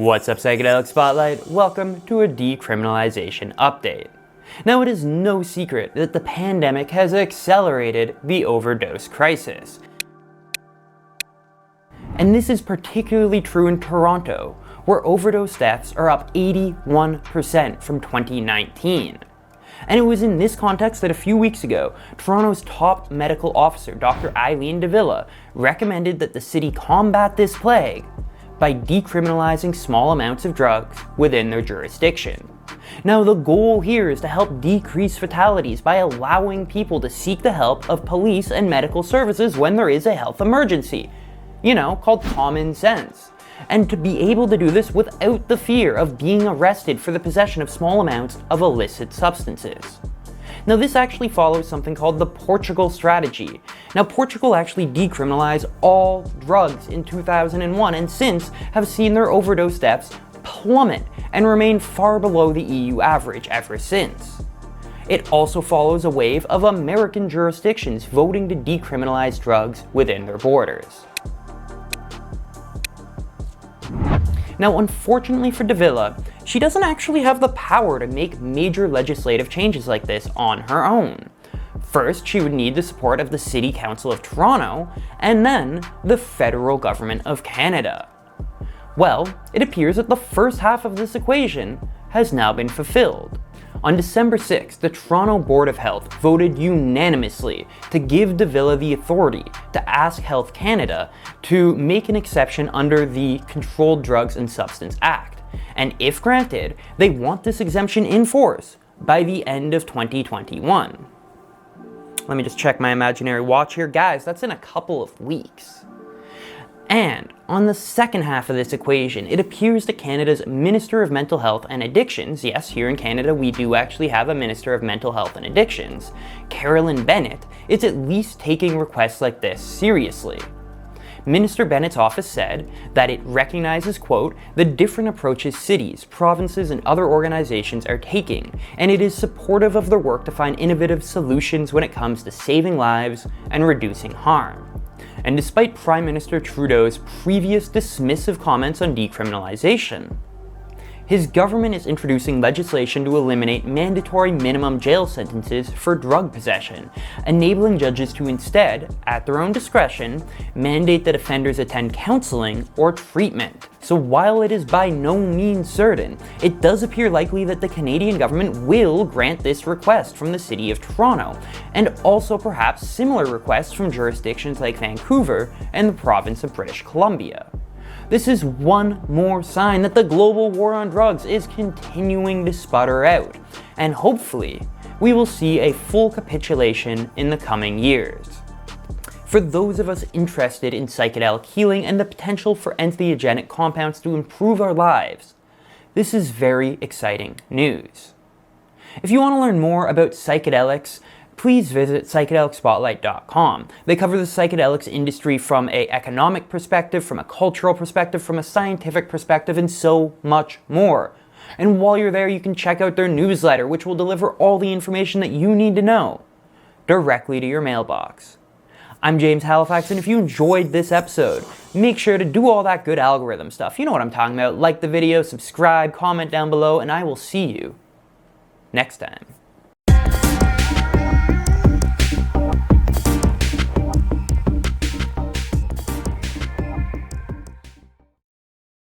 What's up, Psychedelic Spotlight? Welcome to a decriminalization update. Now, it is no secret that the pandemic has accelerated the overdose crisis. And this is particularly true in Toronto, where overdose deaths are up 81% from 2019. And it was in this context that a few weeks ago, Toronto's top medical officer, Dr. Eileen de Villa, recommended that the city combat this plague by decriminalizing small amounts of drugs within their jurisdiction. Now, the goal here is to help decrease fatalities by allowing people to seek the help of police and medical services when there is a health emergency, called common sense. And to be able to do this without the fear of being arrested for the possession of small amounts of illicit substances. Now, this actually follows something called the Portugal strategy. Now, Portugal actually decriminalized all drugs in 2001 and since have seen their overdose deaths plummet and remain far below the EU average ever since. It also follows a wave of American jurisdictions voting to decriminalize drugs within their borders. Now, unfortunately for de Villa, she doesn't actually have the power to make major legislative changes like this on her own. First, she would need the support of the City Council of Toronto, and then the federal government of Canada. Well, it appears that the first half of this equation has now been fulfilled. On December 6th, the Toronto Board of Health voted unanimously to give de Villa the authority to ask Health Canada to make an exception under the Controlled Drugs and Substance Act. And if granted, they want this exemption in force by the end of 2021. Let me just check my imaginary watch here. Guys, that's in a couple of weeks. And on the second half of this equation, it appears that Canada's Minister of Mental Health and Addictions, yes, here in Canada we do actually have a Minister of Mental Health and Addictions, Carolyn Bennett, is at least taking requests like this seriously. Minister Bennett's office said that it recognizes, quote, the different approaches cities, provinces, and other organizations are taking, and it is supportive of their work to find innovative solutions when it comes to saving lives and reducing harm. And despite Prime Minister Trudeau's previous dismissive comments on decriminalization, his government is introducing legislation to eliminate mandatory minimum jail sentences for drug possession, enabling judges to instead, at their own discretion, mandate that offenders attend counseling or treatment. So while it is by no means certain, it does appear likely that the Canadian government will grant this request from the City of Toronto, and also perhaps similar requests from jurisdictions like Vancouver and the province of British Columbia. This is one more sign that the global war on drugs is continuing to sputter out, and hopefully, we will see a full capitulation in the coming years. For those of us interested in psychedelic healing and the potential for entheogenic compounds to improve our lives, this is very exciting news. If you want to learn more about psychedelics, please visit psychedelicspotlight.com. They cover the psychedelics industry from an economic perspective, from a cultural perspective, from a scientific perspective, and so much more. And while you're there, you can check out their newsletter, which will deliver all the information that you need to know directly to your mailbox. I'm James Halifax, and if you enjoyed this episode, make sure to do all that good algorithm stuff. You know what I'm talking about. Like the video, subscribe, comment down below, and I will see you next time.